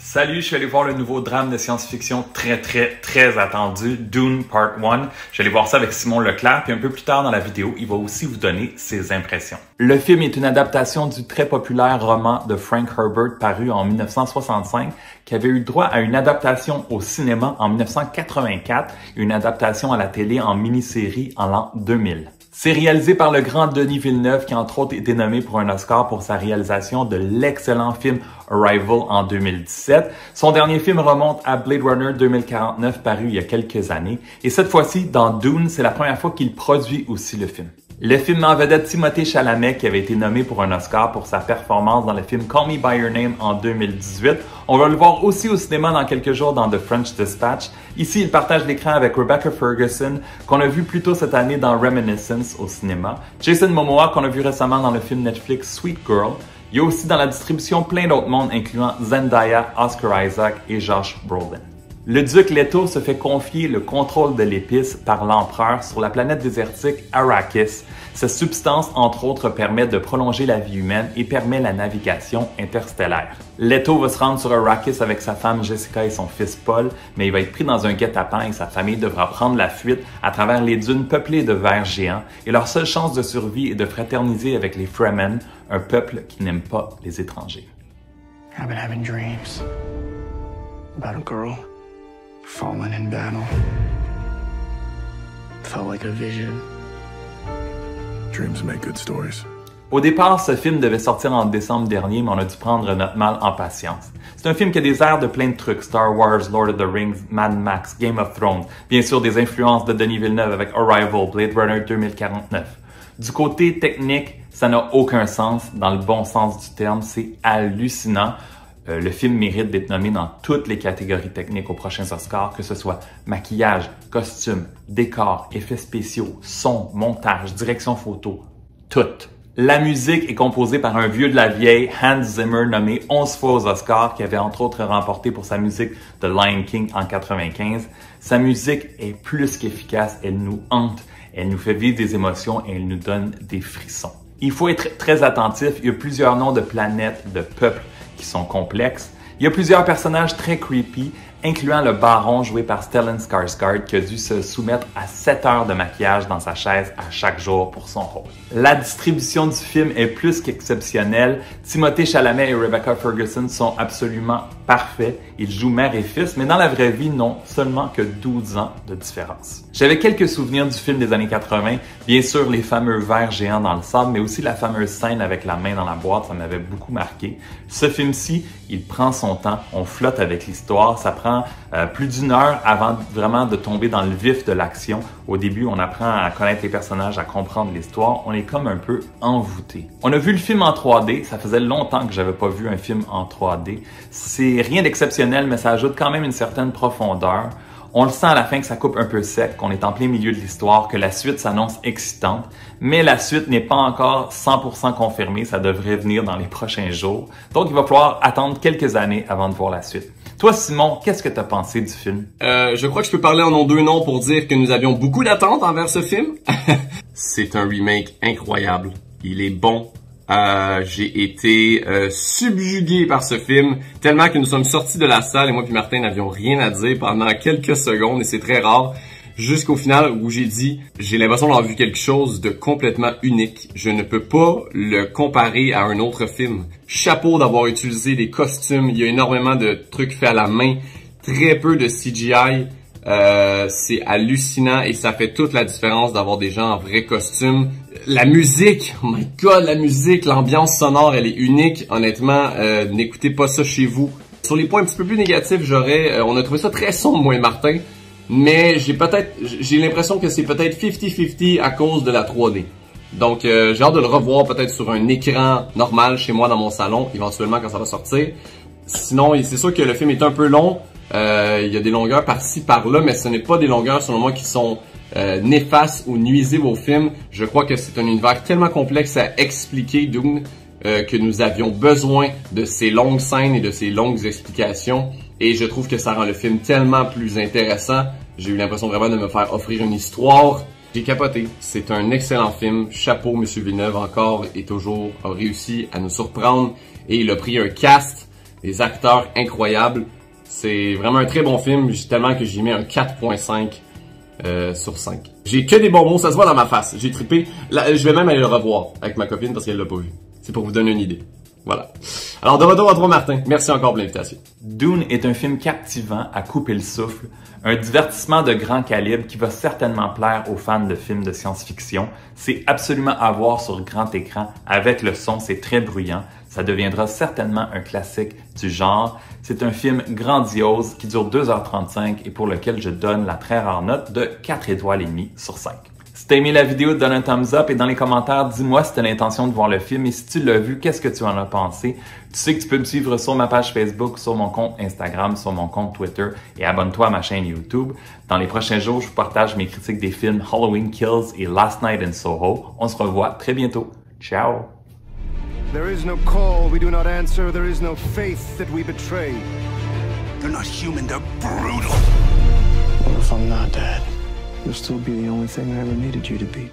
Salut, je suis allé voir le nouveau drame de science-fiction très attendu, Dune Part 1. Je vais aller voir ça avec Simon Leclerc, puis un peu plus tard dans la vidéo, il va aussi vous donner ses impressions. Le film est une adaptation du très populaire roman de Frank Herbert paru en 1965, qui avait eu droit à une adaptation au cinéma en 1984 et une adaptation à la télé en mini-série en l'an 2000. C'est réalisé par le grand Denis Villeneuve qui, entre autres, été nommé pour un Oscar pour sa réalisation de l'excellent film Arrival en 2017. Son dernier film remonte à Blade Runner 2049 paru il y a quelques années. Et cette fois-ci, dans Dune, c'est la première fois qu'il produit aussi le film. Le film met en vedette Timothée Chalamet qui avait été nommé pour un Oscar pour sa performance dans le film Call Me By Your Name en 2018. On va le voir aussi au cinéma dans quelques jours dans The French Dispatch. Ici, il partage l'écran avec Rebecca Ferguson qu'on a vu plus tôt cette année dans Reminiscence au cinéma. Jason Momoa qu'on a vu récemment dans le film Netflix Sweet Girl. Il y a aussi dans la distribution plein d'autres mondes incluant Zendaya, Oscar Isaac et Josh Brolin. Le duc Leto se fait confier le contrôle de l'épice par l'empereur sur la planète désertique Arrakis. Cette substance, entre autres, permet de prolonger la vie humaine et permet la navigation interstellaire. Leto va se rendre sur Arrakis avec sa femme Jessica et son fils Paul, mais il va être pris dans un guet-apens et sa famille devra prendre la fuite à travers les dunes peuplées de vers géants et leur seule chance de survie est de fraterniser avec les Fremen, un peuple qui n'aime pas les étrangers. I've been having dreams about a girl fallen in battle. Felt like a vision. Dreams make good stories. Au départ, ce film devait sortir en décembre dernier, mais on a dû prendre notre mal en patience. C'est un film qui a des airs de plein de trucs, Star Wars, Lord of the Rings, Mad Max, Game of Thrones, bien sûr des influences de Denis Villeneuve avec Arrival, Blade Runner 2049. Du côté technique, ça n'a aucun sens, dans le bon sens du terme, c'est hallucinant. Le film mérite d'être nommé dans toutes les catégories techniques aux prochains Oscars, que ce soit maquillage, costume, décor, effets spéciaux, son, montage, direction photo, tout. La musique est composée par un vieux de la vieille, Hans Zimmer, nommé 11 fois aux Oscars, qui avait entre autres remporté pour sa musique The Lion King en 1995. Sa musique est plus qu'efficace, elle nous hante, elle nous fait vivre des émotions et elle nous donne des frissons. Il faut être très attentif, il y a plusieurs noms de planètes, de peuples, qui sont complexes. Il y a plusieurs personnages très creepy, incluant le baron joué par Stellan Skarsgård qui a dû se soumettre à 7 heures de maquillage dans sa chaise à chaque jour pour son rôle. La distribution du film est plus qu'exceptionnelle. Timothée Chalamet et Rebecca Ferguson sont absolument parfaits. Ils jouent mère et fils, mais dans la vraie vie, non, seulement que 12 ans de différence. J'avais quelques souvenirs du film des années 80, bien sûr les fameux vers géants dans le sable, mais aussi la fameuse scène avec la main dans la boîte, ça m'avait beaucoup marqué. Ce film-ci, il prend son temps, on flotte avec l'histoire, ça prend plus d'1 heure avant vraiment de tomber dans le vif de l'action. Au début, on apprend à connaître les personnages, à comprendre l'histoire, on est comme un peu envoûté. On a vu le film en 3D, ça faisait longtemps que j'avais pas vu un film en 3D. C'est rien d'exceptionnel, mais ça ajoute quand même une certaine profondeur. On le sent à la fin que ça coupe un peu sec, qu'on est en plein milieu de l'histoire, que la suite s'annonce excitante, mais la suite n'est pas encore 100% confirmée, ça devrait venir dans les prochains jours. Donc il va falloir attendre quelques années avant de voir la suite. Toi, Simon, qu'est-ce que tu as pensé du film? Je crois que je peux parler en nos deux noms pour dire que nous avions beaucoup d'attentes envers ce film. C'est un remake incroyable. Il est bon. J'ai été subjugué par ce film, tellement que nous sommes sortis de la salle et moi puis Martin n'avions rien à dire pendant quelques secondes et c'est très rare. Jusqu'au final où j'ai dit, j'ai l'impression d'avoir vu quelque chose de complètement unique. Je ne peux pas le comparer à un autre film. Chapeau d'avoir utilisé des costumes. Il y a énormément de trucs faits à la main. Très peu de CGI. C'est hallucinant et ça fait toute la différence d'avoir des gens en vrai costume. La musique, oh my god, la musique, l'ambiance sonore, elle est unique. Honnêtement, n'écoutez pas ça chez vous. Sur les points un petit peu plus négatifs, on a trouvé ça très sombre, moi et Martin. Mais j'ai l'impression que c'est peut-être 50-50 à cause de la 3D. Donc j'ai hâte de le revoir peut-être sur un écran normal chez moi dans mon salon, éventuellement quand ça va sortir. Sinon, c'est sûr que le film est un peu long. Il y a des longueurs par-ci, par-là, mais ce n'est pas des longueurs selon moi qui sont néfastes ou nuisibles au film. Je crois que c'est un univers tellement complexe à expliquer, Dune, que nous avions besoin de ces longues scènes et de ces longues explications. Et je trouve que ça rend le film tellement plus intéressant. J'ai eu l'impression vraiment de me faire offrir une histoire. J'ai capoté. C'est un excellent film. Chapeau, Monsieur Villeneuve, encore et toujours, a réussi à nous surprendre. Et il a pris un cast des acteurs incroyables. C'est vraiment un très bon film, tellement que j'y mets un 4.5 sur 5. J'ai que des bons mots, ça se voit dans ma face. J'ai trippé. Là, je vais même aller le revoir avec ma copine parce qu'elle l'a pas vu. C'est pour vous donner une idée. Voilà. Alors, de retour à toi, Martin. Merci encore pour l'invitation. Dune est un film captivant à couper le souffle, un divertissement de grand calibre qui va certainement plaire aux fans de films de science-fiction. C'est absolument à voir sur grand écran. Avec le son, c'est très bruyant. Ça deviendra certainement un classique du genre. C'est un film grandiose qui dure 2h35 et pour lequel je donne la très rare note de 4 étoiles et demie sur 5. Si t'as aimé la vidéo, donne un thumbs up et dans les commentaires, dis-moi si t'as l'intention de voir le film et si tu l'as vu, qu'est-ce que tu en as pensé. Tu sais que tu peux me suivre sur ma page Facebook, sur mon compte Instagram, sur mon compte Twitter et abonne-toi à ma chaîne YouTube. Dans les prochains jours, je vous partage mes critiques des films Halloween Kills et Last Night in Soho. On se revoit très bientôt. Ciao! There is no call we do not answer. There is no faith that we betray. They're not human, they're brutal. What if I'm not dead? You'll still be the only thing I ever needed you to be.